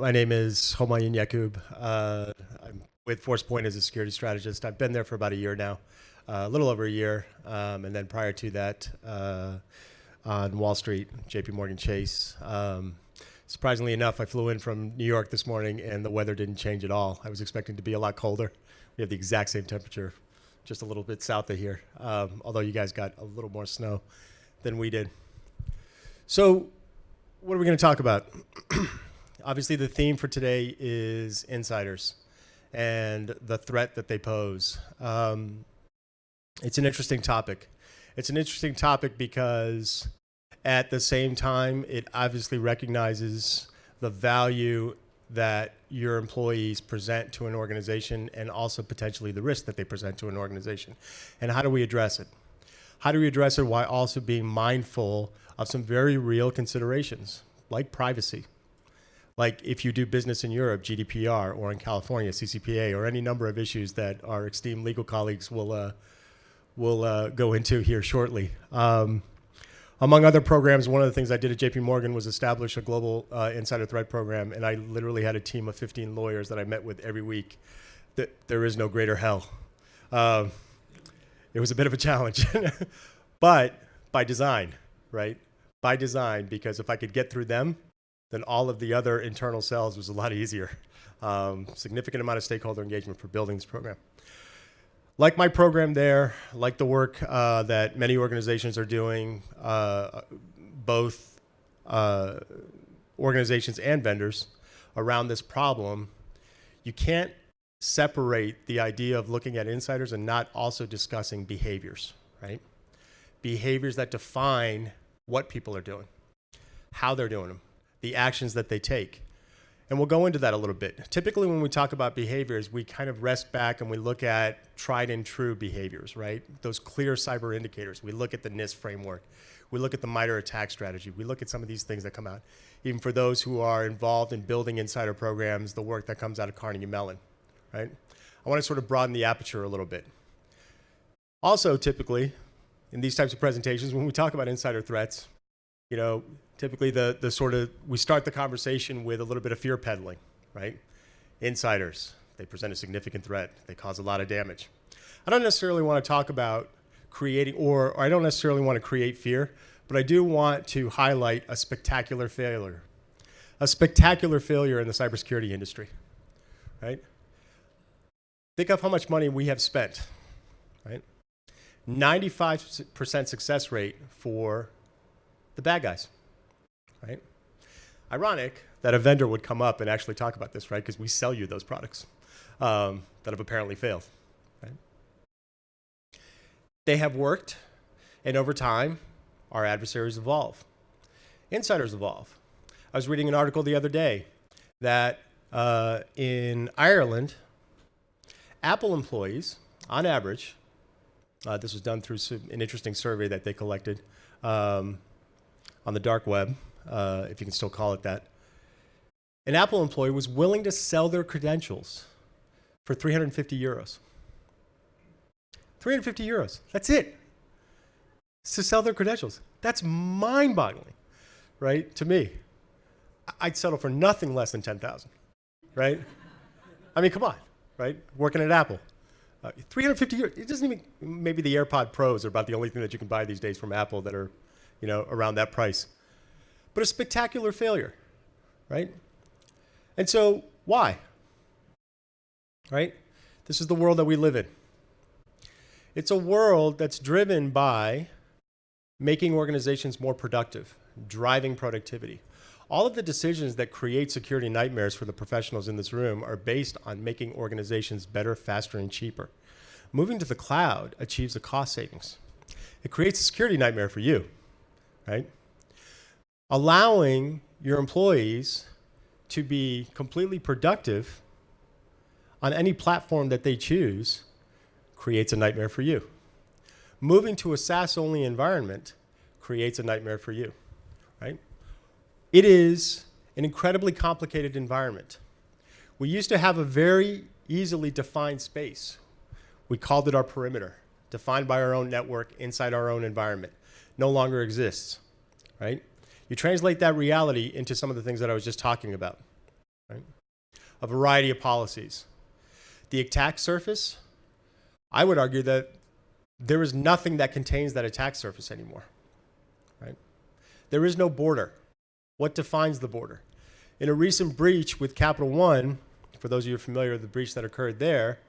My name is Homayun Yaqub. I'm with Forcepoint as a security strategist. I've been there for about a year now, a little over a year. And then prior to that, on Wall Street, JP Morgan Chase. Surprisingly enough, I flew in from New York this morning and the weather didn't change at all. I was expecting to be a lot colder. We have the exact same temperature, just a little bit south of here, although you guys got a little more snow than we did. So what are we going to talk about? Obviously, the theme for today is insiders and the threat that they pose. It's an interesting topic. It's an interesting topic because at the same time, it obviously recognizes the value that your employees present to an organization and also potentially the risk that they present to an organization. And how do we address it? How do we address it while also being mindful of some very real considerations like privacy? Like if you do business in Europe, GDPR, or in California, CCPA, or any number of issues that our esteemed legal colleagues will go into here shortly. Among other programs, one of the things I did at JP Morgan was establish a global insider threat program, and I literally had a team of 15 lawyers that I met with every week. There is no greater hell. It was a bit of a challenge, but by design, right? By design, because if I could get through them, then all of the other internal cells was a lot easier. Significant amount of stakeholder engagement for building this program. Like my program there, like the work that many organizations are doing, both organizations and vendors around this problem, you can't separate the idea of looking at insiders and not also discussing behaviors, right? Behaviors that define what people are doing, how they're doing them, the actions that they take. And we'll go into that a little bit. Typically, when we talk about behaviors, we kind of rest back and we look at tried and true behaviors, right? Those clear cyber indicators. We look at the NIST framework. We look at the MITRE attack strategy. We look at some of these things that come out. Even for those who are involved in building insider programs, the work that comes out of Carnegie Mellon, right? I want to sort of broaden the aperture a little bit. Also, typically, in these types of presentations, when we talk about insider threats, you know, typically we start the conversation with a little bit of fear peddling, right? Insiders, they present a significant threat. They cause a lot of damage. I don't necessarily want to talk about creating, or I don't necessarily want to create fear, but I do want to highlight a spectacular failure. A spectacular failure in the cybersecurity industry, right? Think of how much money we have spent, right? 95% success rate for the bad guys, right? Ironic that a vendor would come up and actually talk about this, right? Because we sell you those products that have apparently failed, right? They have worked, and over time, our adversaries evolve. Insiders evolve. I was reading an article the other day that in Ireland, Apple employees, on average, this was done through an interesting survey that they collected on the dark web, if you can still call it that. An Apple employee was willing to sell their credentials for 350 euros. 350 euros, that's it. To sell their credentials. That's mind-boggling, right, to me. I'd settle for nothing less than 10,000, right? I mean, come on, right? Working at Apple. 350 euros, it doesn't even, maybe the AirPod Pros are about the only thing that you can buy these days from Apple that are, you know, around that price. But a spectacular failure, right? And so why? Right? This is the world that we live in. It's a world that's driven by making organizations more productive, driving productivity. All of the decisions that create security nightmares for the professionals in this room are based on making organizations better, faster, and cheaper. Moving to the cloud achieves a cost savings. It creates a security nightmare for you, right? Allowing your employees to be completely productive on any platform that they choose creates a nightmare for you. Moving to a SaaS-only environment creates a nightmare for you, right? It is an incredibly complicated environment. We used to have a very easily defined space. We called it our perimeter, defined by our own network inside our own environment. No longer exists, right? You translate that reality into some of the things that I was just talking about, right? A variety of policies. The attack surface, I would argue that there is nothing that contains that attack surface anymore, right? There is no border. What defines the border? In a recent breach with Capital One, for those of you familiar with the breach that occurred there,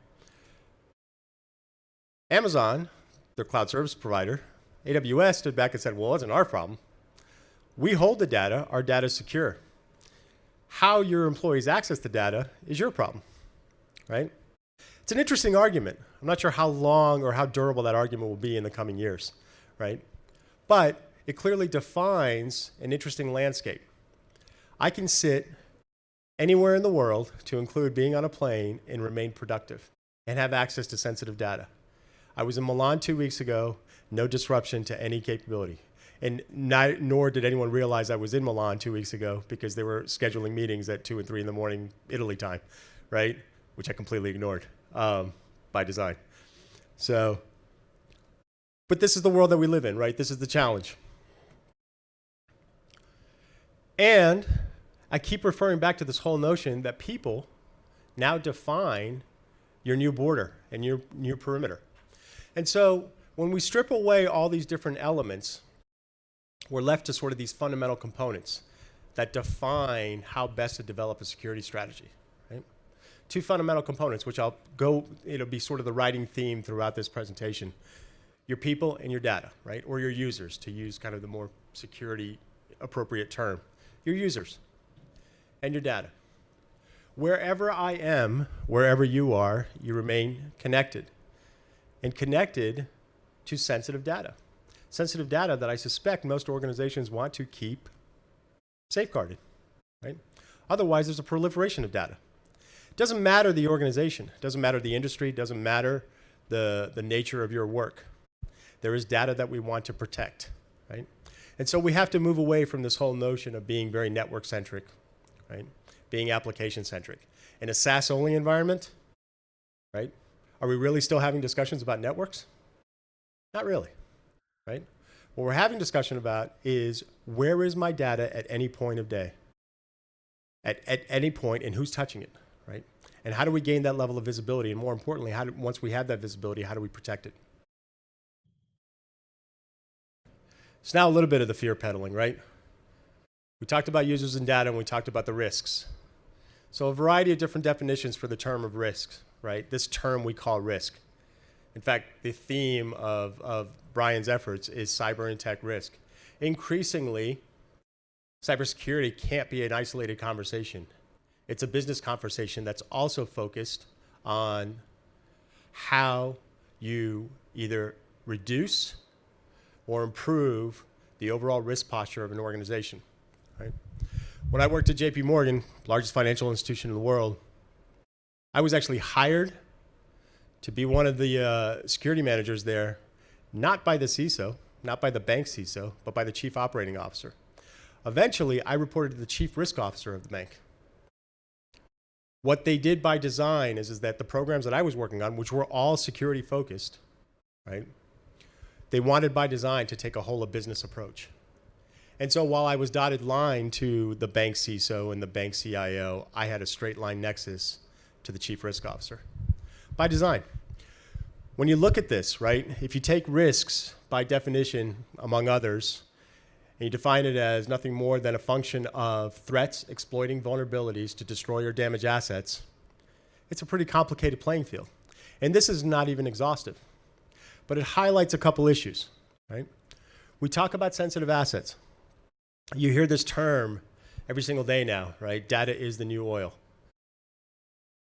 Amazon, their cloud service provider, AWS stood back and said, well, it wasn't our problem. We hold the data. Our data is secure. How your employees access the data is your problem, right? It's an interesting argument. I'm not sure how long or how durable that argument will be in the coming years, right? But it clearly defines an interesting landscape. I can sit anywhere in the world, to include being on a plane, and remain productive and have access to sensitive data. I was in Milan 2 weeks ago, no disruption to any capability. And nor did anyone realize I was in Milan 2 weeks ago because they were scheduling meetings at 2 and 3 in the morning, Italy time, right? Which I completely ignored by design. So, but this is the world that we live in, right? This is the challenge. And I keep referring back to this whole notion that people now define your new border and your new perimeter. And so when we strip away all these different elements, we're left to sort of these fundamental components that define how best to develop a security strategy, right? Two fundamental components, which it'll be sort of the writing theme throughout this presentation. Your people and your data, right? Or your users, to use kind of the more security appropriate term. Your users and your data. Wherever I am, wherever you are, you remain connected. And connected to sensitive data. Sensitive data that I suspect most organizations want to keep safeguarded, right? Otherwise, there's a proliferation of data. It doesn't matter the organization, it doesn't matter the industry, it doesn't matter the nature of your work. There is data that we want to protect, right? And so we have to move away from this whole notion of being very network-centric, right? Being application-centric. In a SaaS-only environment, right? Are we really still having discussions about networks? Not really, right? What we're having discussion about is where is my data at any point of day? At any point, and who's touching it, right? And how do we gain that level of visibility? And more importantly, once we have that visibility, how do we protect it? So now a little bit of the fear peddling, right? We talked about users and data, and we talked about the risks. So a variety of different definitions for the term of risks, right? This term we call risk. In fact, the theme of Brian's efforts is cyber and tech risk. Increasingly, cybersecurity can't be an isolated conversation. It's a business conversation that's also focused on how you either reduce or improve the overall risk posture of an organization, right? When I worked at JP Morgan, largest financial institution in the world, I was actually hired to be one of the security managers there, not by the CISO, not by the bank CISO, but by the chief operating officer. Eventually, I reported to the chief risk officer of the bank. What they did by design is that the programs that I was working on, which were all security focused, right? They wanted by design to take a whole of business approach. And so while I was dotted line to the bank CISO and the bank CIO, I had a straight line nexus to the chief risk officer by design. When you look at this, right, if you take risks by definition, among others, and you define it as nothing more than a function of threats exploiting vulnerabilities to destroy or damage assets, it's a pretty complicated playing field. And this is not even exhaustive, but it highlights a couple issues, right? We talk about sensitive assets. You hear this term every single day now, right? Data is the new oil.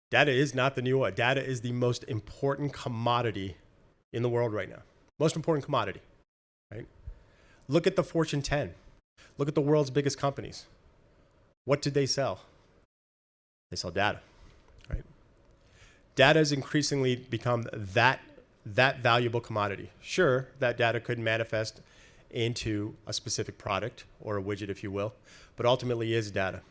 Data is not the new oil. Data is the most important commodity in the world right now. Most important commodity, right? Look at the Fortune 10. Look at the world's biggest companies. What did they sell? They sell data, right? Data has increasingly become that valuable commodity. Sure, that data could manifest into a specific product or a widget, if you will, but ultimately is data.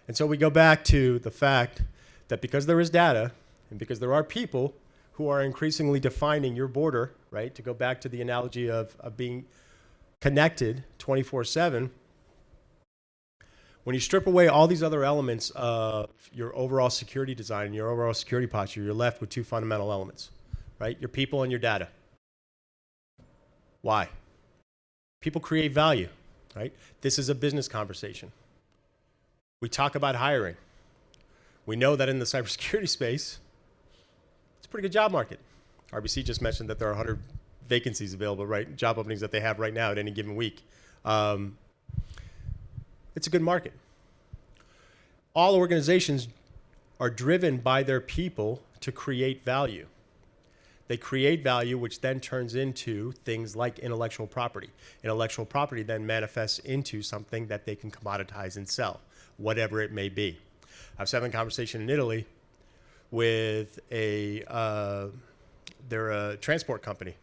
And so we go back to the fact that because there is data and because there are people who are increasingly defining your border, right, to go back to the analogy of being connected 24/7, When you strip away all these other elements of your overall security design and your overall security posture, you're left with two fundamental elements, right? Your people and your data. Why? People create value, right? This is a business conversation. We talk about hiring. We know that in the cybersecurity space, it's a pretty good job market. RBC just mentioned that there are 100 vacancies available, right? Job openings that they have right now at any given week. It's a good market. All organizations are driven by their people to create value. They create value, which then turns into things like intellectual property. Intellectual property then manifests into something that they can commoditize and sell, whatever it may be. I was having a conversation in Italy with they're a transport company.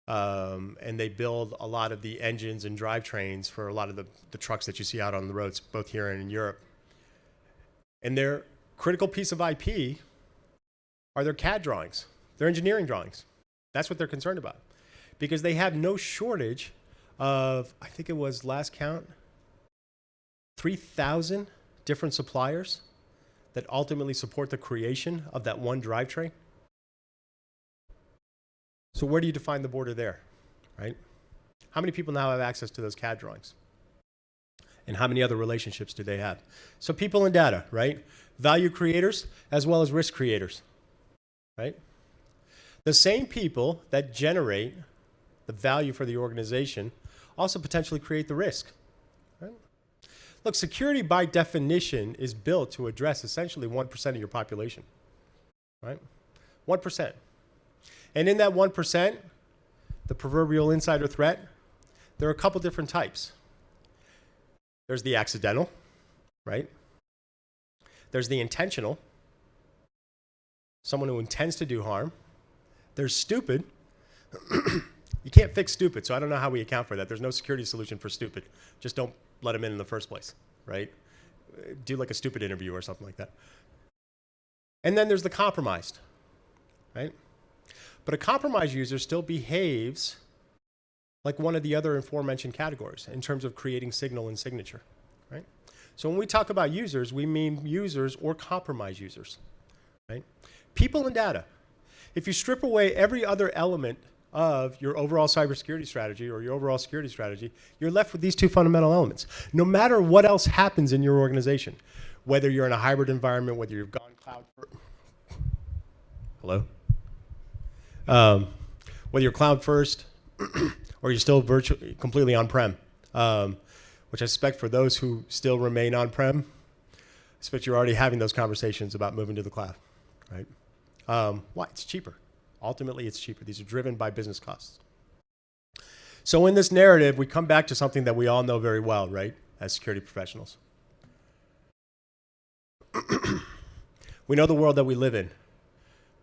And they build a lot of the engines and drivetrains for a lot of the trucks that you see out on the roads, both here and in Europe. And their critical piece of IP are their CAD drawings, their engineering drawings. That's what they're concerned about. Because they have no shortage of, I think it was last count, 3,000 different suppliers that ultimately support the creation of that one drivetrain. So where do you define the border there, right? How many people now have access to those CAD drawings? And how many other relationships do they have? So people and data, right? Value creators as well as risk creators, right? The same people that generate the value for the organization also potentially create the risk, right? Look, security by definition is built to address essentially 1% of your population, right? 1%. And in that 1%, the proverbial insider threat, there are a couple different types. There's the accidental, right? There's the intentional, someone who intends to do harm. There's stupid. You can't fix stupid, so I don't know how we account for that. There's no security solution for stupid. Just don't let them in the first place, right? Do like a stupid interview or something like that. And then there's the compromised, right? But a compromised user still behaves like one of the other aforementioned categories in terms of creating signal and signature, right? So when we talk about users, we mean users or compromised users, right? People and data. If you strip away every other element of your overall cybersecurity strategy or your overall security strategy, you're left with these two fundamental elements. No matter what else happens in your organization, whether you're in a hybrid environment, whether you've gone cloud. Hello? Whether you're cloud first or you're still virtually completely on-prem, which I suspect for those who still remain on-prem, I suspect you're already having those conversations about moving to the cloud, right? Why? It's cheaper. Ultimately, it's cheaper. These are driven by business costs. So in this narrative, we come back to something that we all know very well, right, as security professionals. We know the world that we live in,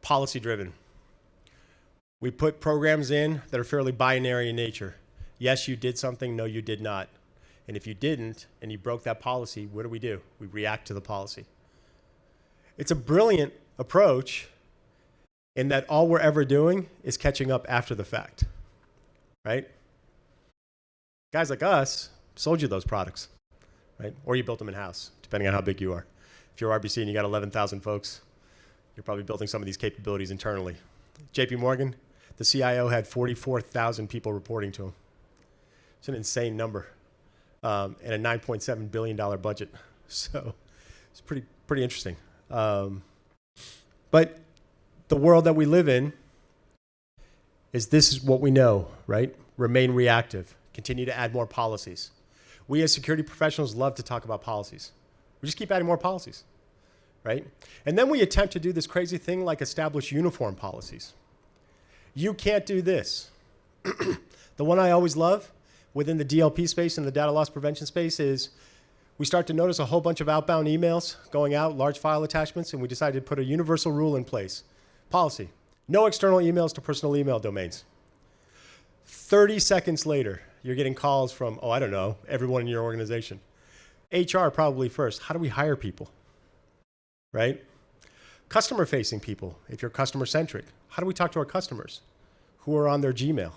policy-driven. We put programs in that are fairly binary in nature. Yes, you did something. No, you did not. And if you didn't and you broke that policy, what do? We react to the policy. It's a brilliant approach in that all we're ever doing is catching up after the fact, right? Guys like us sold you those products, right? Or you built them in-house, depending on how big you are. If you're RBC and you got 11,000 folks, you're probably building some of these capabilities internally. JP Morgan, the CIO had 44,000 people reporting to him. It's an insane number, and a $9.7 billion budget. So it's pretty interesting. But the world that we live in this is what we know, right? Remain reactive. Continue to add more policies. We as security professionals love to talk about policies. We just keep adding more policies, right? And then we attempt to do this crazy thing like establish uniform policies. You can't do this. The one I always love within the DLP space and the data loss prevention space is we start to notice a whole bunch of outbound emails going out, large file attachments, and we decided to put a universal rule in place. Policy. No external emails to personal email domains. 30 seconds later, you're getting calls from, I don't know, everyone in your organization. HR probably first. How do we hire people? Right? Customer-facing people, if you're customer-centric. How do we talk to our customers who are on their Gmail?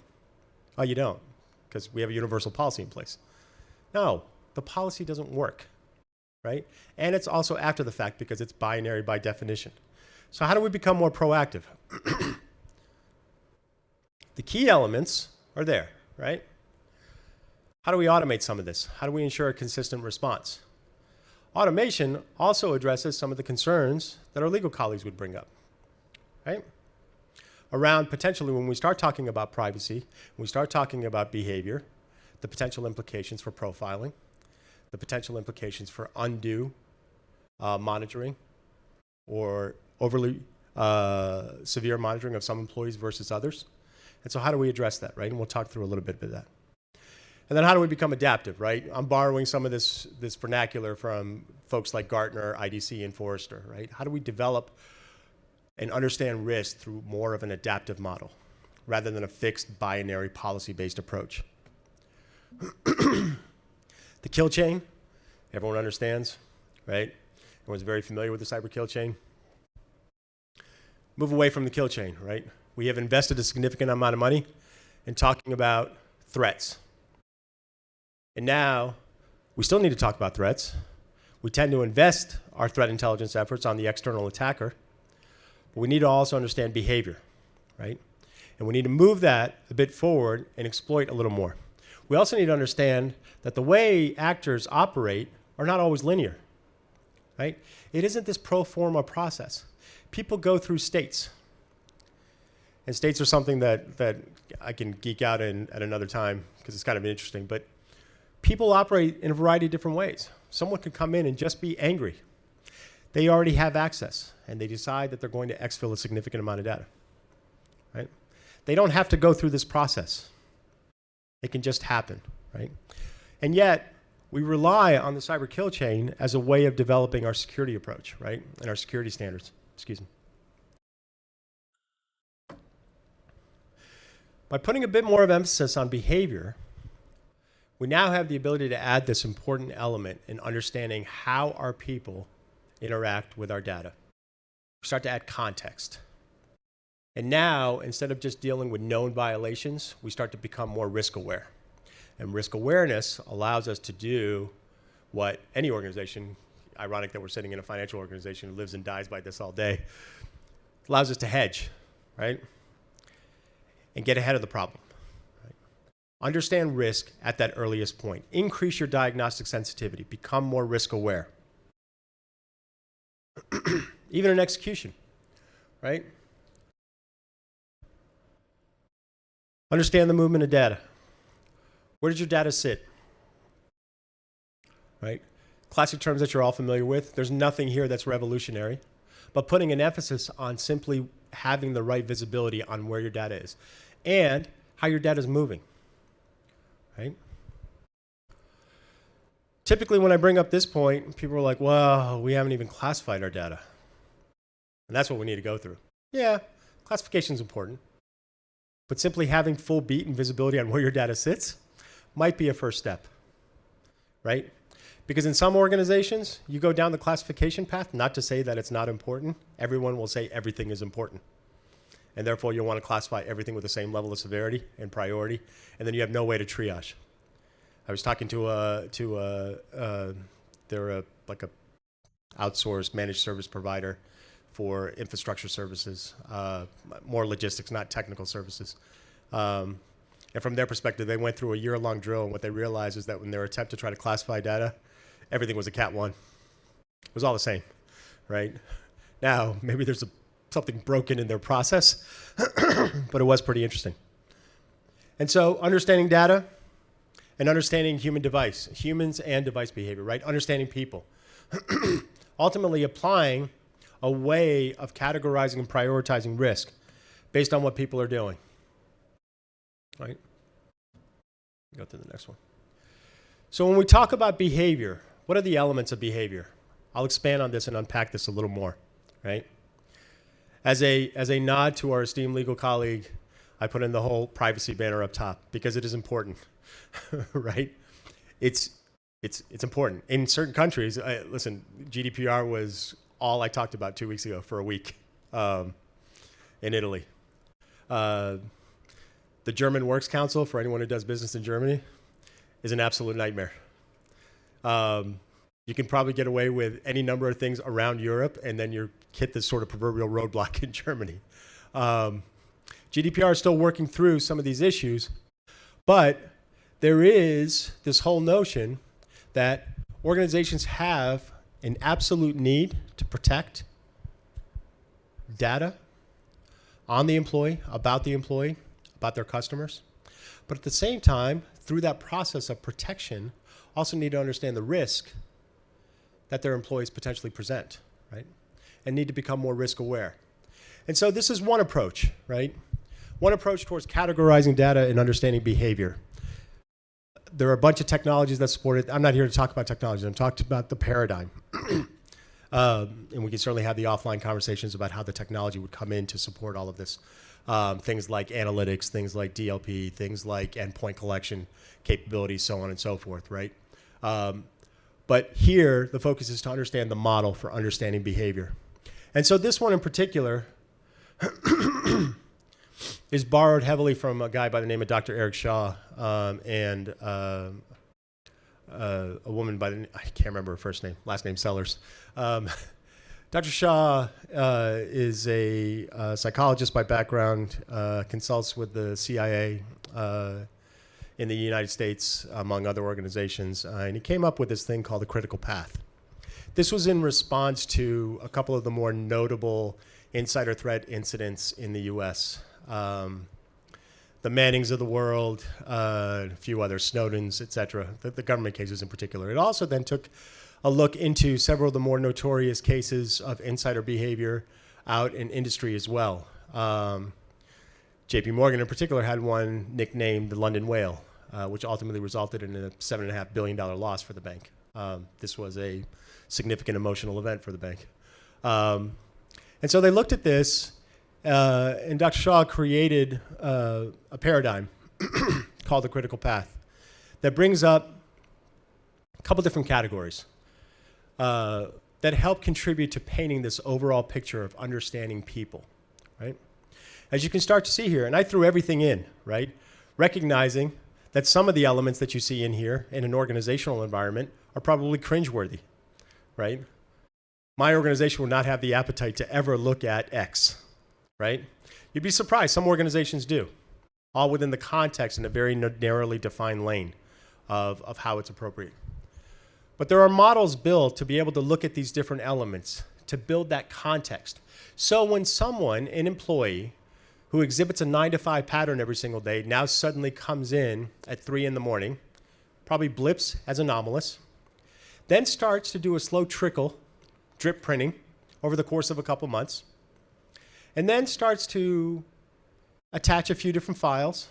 Oh, you don't, because we have a universal policy in place. No. the policy doesn't work, right? And it's also after the fact because it's binary by definition. So how do we become more proactive? The key elements are there, right? How do we automate some of this? How do we ensure a consistent response? Automation also addresses some of the concerns that our legal colleagues would bring up, right? Around potentially when we start talking about privacy, when we start talking about behavior, the potential implications for profiling, the potential implications for undue monitoring or overly severe monitoring of some employees versus others. And so how do we address that, right? And we'll talk through a little bit of that. And then how do we become adaptive, right? I'm borrowing some of this vernacular from folks like Gartner, IDC, and Forrester, right? How do we develop and understand risk through more of an adaptive model rather than a fixed binary policy-based approach? The kill chain, everyone understands, right? Everyone's very familiar with the cyber kill chain. Move away from the kill chain, right? We have invested a significant amount of money in talking about threats. And now we still need to talk about threats. We tend to invest our threat intelligence efforts on the external attacker, but we need to also understand behavior, right? And we need to move that a bit forward and exploit a little more. We also need to understand that the way actors operate are not always linear, right? It isn't this pro forma process. People go through states. And states are something that I can geek out in at another time because it's kind of interesting. But people operate in a variety of different ways. Someone could come in and just be angry. They already have access, and they decide that they're going to exfil a significant amount of data, right? They don't have to go through this process. It can just happen, right? And yet, we rely on the cyber kill chain as a way of developing our security approach, right? And our security standards, excuse me. By putting a bit more of emphasis on behavior, we now have the ability to add this important element in understanding how our people interact with our data. We start to add context. And now, instead of just dealing with known violations, we start to become more risk aware. And risk awareness allows us to do what any organization, ironic that we're sitting in a financial organization who lives and dies by this all day, allows us to hedge, right? And get ahead of the problem. Right? Understand risk at that earliest point. Increase your diagnostic sensitivity. Become more risk aware. Even in execution, right? Understand the movement of data. Where does your data sit? Right? Classic terms that you're all familiar with. There's nothing here that's revolutionary, but putting an emphasis on simply having the right visibility on where your data is and how your data is moving, right? Typically, when I bring up this point, people are like, well, we haven't even classified our data. And that's what we need to go through. Yeah, classification is important. But simply having full beat and visibility on where your data sits might be a first step, right? Because in some organizations, you go down the classification path, not to say that it's not important. Everyone will say everything is important. And therefore, you'll want to classify everything with the same level of severity and priority. And then you have no way to triage. I was talking they're like a outsourced managed service provider for infrastructure services, more logistics, not technical services. And from their perspective, they went through a year-long drill, and what they realized is that when their attempt to try to classify data, everything was a Cat 1. It was all the same, right? Now, maybe there's something broken in their process, but it was pretty interesting. And so understanding data and understanding humans and device behavior, right? Understanding people. Ultimately applying a way of categorizing and prioritizing risk based on what people are doing, right? Go to the next one. So when we talk about behavior, what are the elements of behavior? I'll expand on this and unpack this a little more, right? As a nod to our esteemed legal colleague, I put in the whole privacy banner up top because it is important, right? It's important. In certain countries, listen, GDPR was all I talked about 2 weeks ago for a week in Italy. The German Works Council, for anyone who does business in Germany, is an absolute nightmare. You can probably get away with any number of things around Europe, and then you hit this sort of proverbial roadblock in Germany. GDPR is still working through some of these issues, but there is this whole notion that organizations have an absolute need to protect data on the employee, about their customers. But at the same time, through that process of protection, also need to understand the risk that their employees potentially present, right? And need to become more risk aware. And so this is one approach, right? One approach towards categorizing data and understanding behavior. There are a bunch of technologies that support it. I'm not here to talk about technology. I'm talking about the paradigm. And we can certainly have the offline conversations about how the technology would come in to support all of this. Things like analytics, things like DLP, things like endpoint collection capabilities, so on and so forth, right? But here, the focus is to understand the model for understanding behavior. And so this one in particular is borrowed heavily from a guy by the name of Dr. Eric Shaw and a woman by the, I can't remember her first name, last name Sellers. Dr. Shaw is a psychologist by background, consults with the CIA in the United States, among other organizations, and he came up with this thing called the critical path. This was in response to a couple of the more notable insider threat incidents in the US. The Mannings of the world, a few other Snowdens, et cetera, the government cases in particular. It also then took a look into several of the more notorious cases of insider behavior out in industry as well. JP Morgan in particular had one nicknamed the London Whale, which ultimately resulted in a $7.5 billion loss for the bank. This was a significant emotional event for the bank. And so they looked at this, and Dr. Shaw created a paradigm called the critical path that brings up a couple different categories that help contribute to painting this overall picture of understanding people, right? As you can start to see here, and I threw everything in, right? Recognizing that some of the elements that you see in here in an organizational environment are probably cringeworthy, right? My organization would not have the appetite to ever look at X, right? You'd be surprised, some organizations do, all within the context in a very narrowly defined lane of how it's appropriate. But there are models built to be able to look at these different elements, to build that context. So when someone, an employee, who exhibits a 9-to-5 pattern every single day now suddenly comes in at 3 in the morning, probably blips as anomalous, then starts to do a slow trickle, drip printing, over the course of a couple months, and then starts to attach a few different files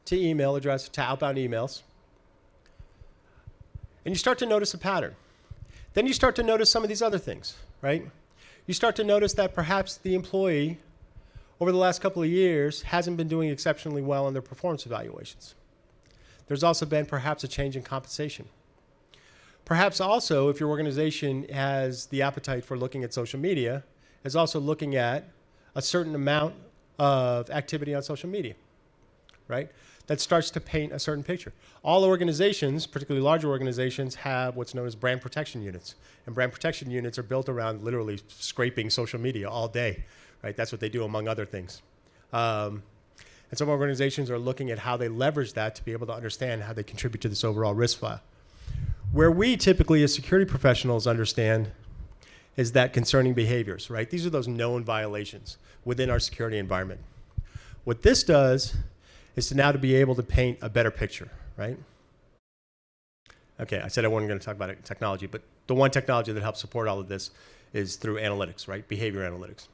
to email address, to outbound emails, and you start to notice a pattern. Then you start to notice some of these other things, right? You start to notice that perhaps the employee over the last couple of years hasn't been doing exceptionally well on their performance evaluations. There's also been perhaps a change in compensation. Perhaps also, if your organization has the appetite for looking at social media, is also looking at a certain amount of activity on social media, right? That starts to paint a certain picture. All organizations, particularly larger organizations, have what's known as brand protection units. And brand protection units are built around literally scraping social media all day, right? That's what they do, among other things. And some organizations are looking at how they leverage that to be able to understand how they contribute to this overall risk file. Where we typically, as security professionals, understand is that concerning behaviors, right? These are those known violations within our security environment. What this does is to now to be able to paint a better picture, right? Okay, I said I wasn't going to talk about technology, but the one technology that helps support all of this is through analytics, right? Behavior analytics.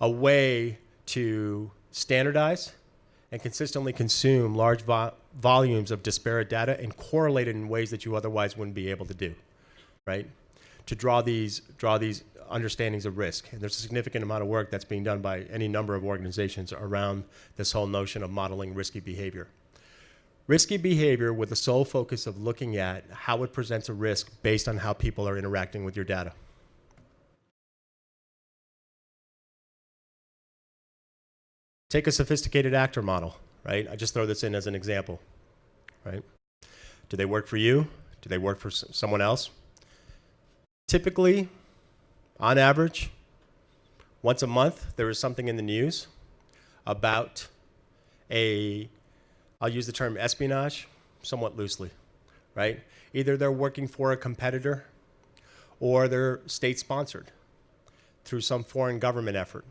A way to standardize and consistently consume large volumes of disparate data and correlate it in ways that you otherwise wouldn't be able to do, right? To draw these understandings of risk. And there's a significant amount of work that's being done by any number of organizations around this whole notion of modeling risky behavior. Risky behavior with the sole focus of looking at how it presents a risk based on how people are interacting with your data. Take a sophisticated actor model, right? I just throw this in as an example, right? Do they work for you? Do they work for someone else? Typically, on average, once a month, there is something in the news about I'll use the term espionage somewhat loosely, right? Either they're working for a competitor or they're state-sponsored through some foreign government effort,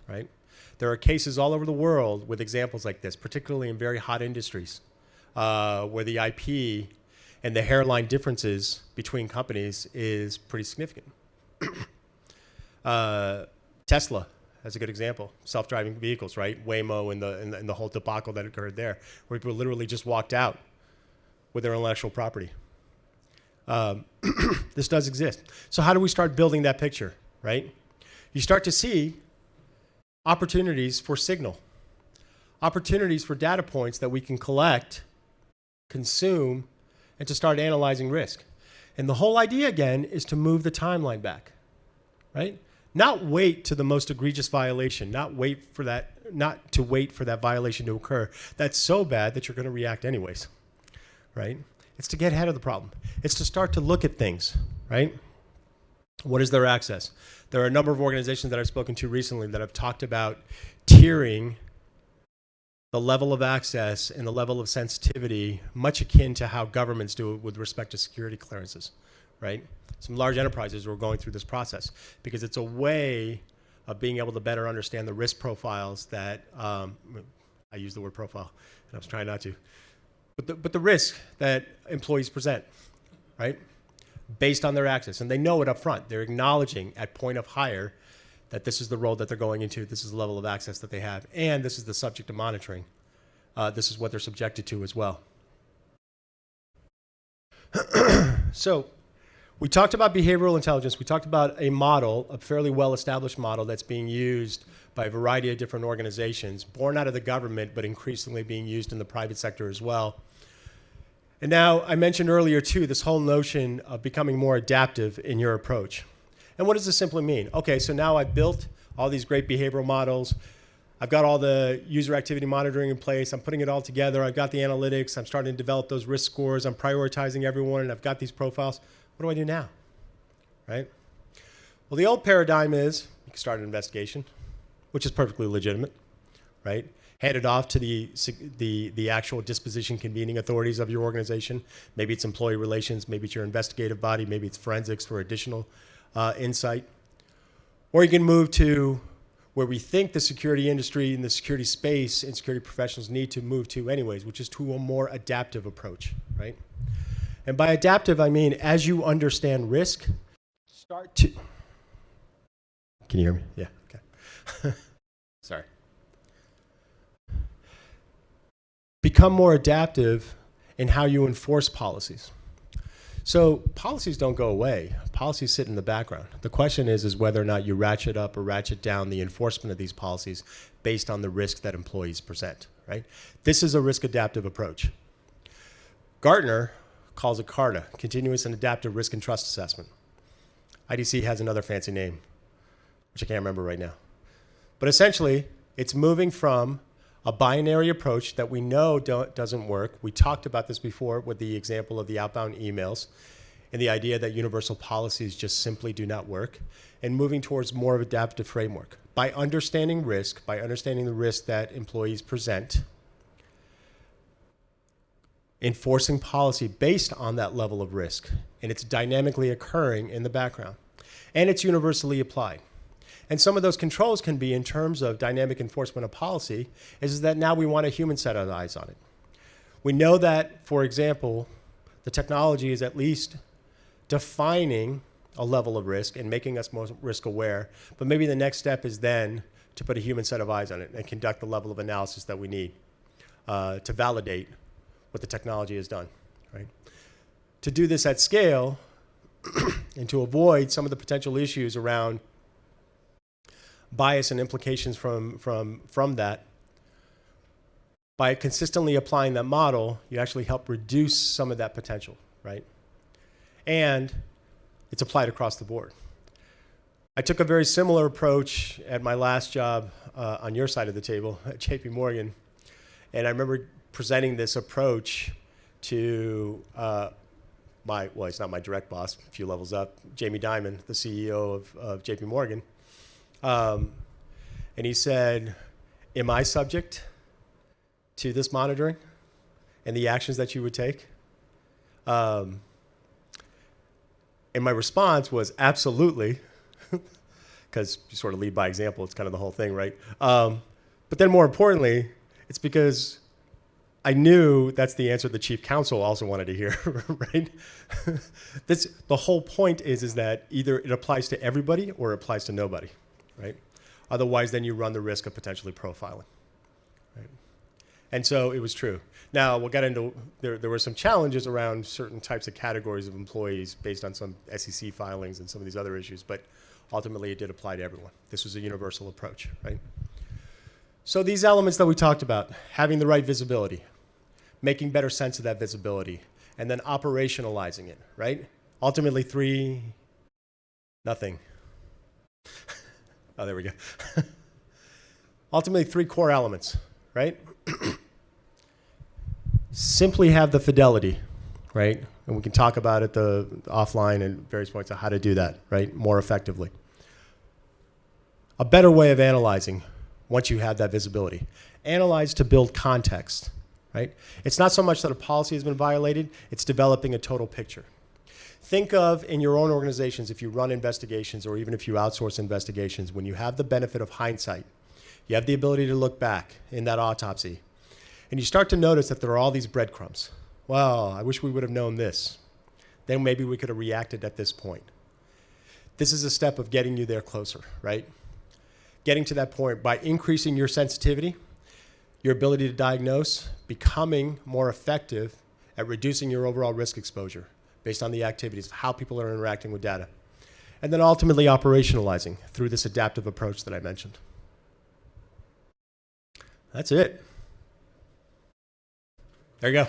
right? There are cases all over the world with examples like this, particularly in very hot industries, where the IP and the hairline differences between companies is pretty significant. Tesla, as a good example, self-driving vehicles, right? Waymo and the whole debacle that occurred there, where people literally just walked out with their intellectual property. This does exist. So how do we start building that picture, right? You start to see opportunities for signal, opportunities for data points that we can collect, consume, and to start analyzing risk. And the whole idea, again, is to move the timeline back, right? Not wait to the most egregious violation, not to wait for that violation to occur. That's so bad that you're going to react anyways, right? It's to get ahead of the problem. It's to start to look at things, right? What is their access? There are a number of organizations that I've spoken to recently that have talked about tiering the level of access and the level of sensitivity, much akin to how governments do it with respect to security clearances, right? Some large enterprises were going through this process because it's a way of being able to better understand the risk profiles that, I use the word profile, and I was trying not to, but the risk that employees present, right? Based on their access, and they know it up front. They're acknowledging at point of hire that this is the role that they're going into, this is the level of access that they have, and this is the subject of monitoring. This is what they're subjected to as well. So we talked about behavioral intelligence. We talked about a model, a fairly well-established model that's being used by a variety of different organizations, born out of the government, but increasingly being used in the private sector as well. And now, I mentioned earlier, too, this whole notion of becoming more adaptive in your approach. And what does this simply mean? Okay, so now I've built all these great behavioral models. I've got all the user activity monitoring in place. I'm putting it all together. I've got the analytics. I'm starting to develop those risk scores. I'm prioritizing everyone, and I've got these profiles. What do I do now, right? Well, the old paradigm is you can start an investigation, which is perfectly legitimate, right? Hand it off to the actual disposition convening authorities of your organization. Maybe it's employee relations, maybe it's your investigative body, maybe it's forensics for additional insight. Or you can move to where we think the security industry and the security space and security professionals need to move to anyways, which is to a more adaptive approach, right? And by adaptive, I mean as you understand risk, start to... Can you hear me? Yeah, okay. Sorry. Become more adaptive in how you enforce policies. So policies don't go away. Policies sit in the background. The question is whether or not you ratchet up or ratchet down the enforcement of these policies based on the risk that employees present, right? This is a risk adaptive approach. Gartner calls it CARTA, Continuous and Adaptive Risk and Trust Assessment. IDC has another fancy name, which I can't remember right now. But essentially, it's moving from a binary approach that we know doesn't work. We talked about this before with the example of the outbound emails and the idea that universal policies just simply do not work, and moving towards more of an adaptive framework. By understanding risk, by understanding the risk that employees present, enforcing policy based on that level of risk, and it's dynamically occurring in the background, and it's universally applied. And some of those controls can be in terms of dynamic enforcement of policy, is that now we want a human set of eyes on it. We know that, for example, the technology is at least defining a level of risk and making us more risk aware, but maybe the next step is then to put a human set of eyes on it and conduct the level of analysis that we need to validate what the technology has done, right? To do this at scale and to avoid some of the potential issues around bias and implications from that, by consistently applying that model, you actually help reduce some of that potential, right? And it's applied across the board. I took a very similar approach at my last job on your side of the table at JP Morgan, and I remember presenting this approach to well, he's not my direct boss, a few levels up, Jamie Dimon, the CEO of JP Morgan. And he said, am I subject to this monitoring and the actions that you would take? And my response was absolutely, because you sort of lead by example. It's kind of the whole thing, right? But then more importantly, it's because I knew that's the answer the chief counsel also wanted to hear, right? The whole point is that either it applies to everybody or it applies to nobody, right? Otherwise, then you run the risk of potentially profiling, right? And so it was true. Now, we'll get into, there were some challenges around certain types of categories of employees based on some SEC filings and some of these other issues, but ultimately it did apply to everyone. This was a universal approach, right? So these elements that we talked about, having the right visibility, making better sense of that visibility, and then operationalizing it, right? Ultimately nothing. Oh, there we go. Ultimately, 3 core elements, right? Simply have the fidelity, right? And we can talk about it offline and various points of how to do that, right, more effectively. A better way of analyzing once you have that visibility. Analyze to build context, right? It's not so much that a policy has been violated, it's developing a total picture. Think of, in your own organizations, if you run investigations or even if you outsource investigations, when you have the benefit of hindsight, you have the ability to look back in that autopsy, and you start to notice that there are all these breadcrumbs. Well, I wish we would have known this. Then maybe we could have reacted at this point. This is a step of getting you there closer, right? Getting to that point by increasing your sensitivity, your ability to diagnose, becoming more effective at reducing your overall risk exposure based on the activities of how people are interacting with data. And then ultimately operationalizing through this adaptive approach that I mentioned. That's it. There you go.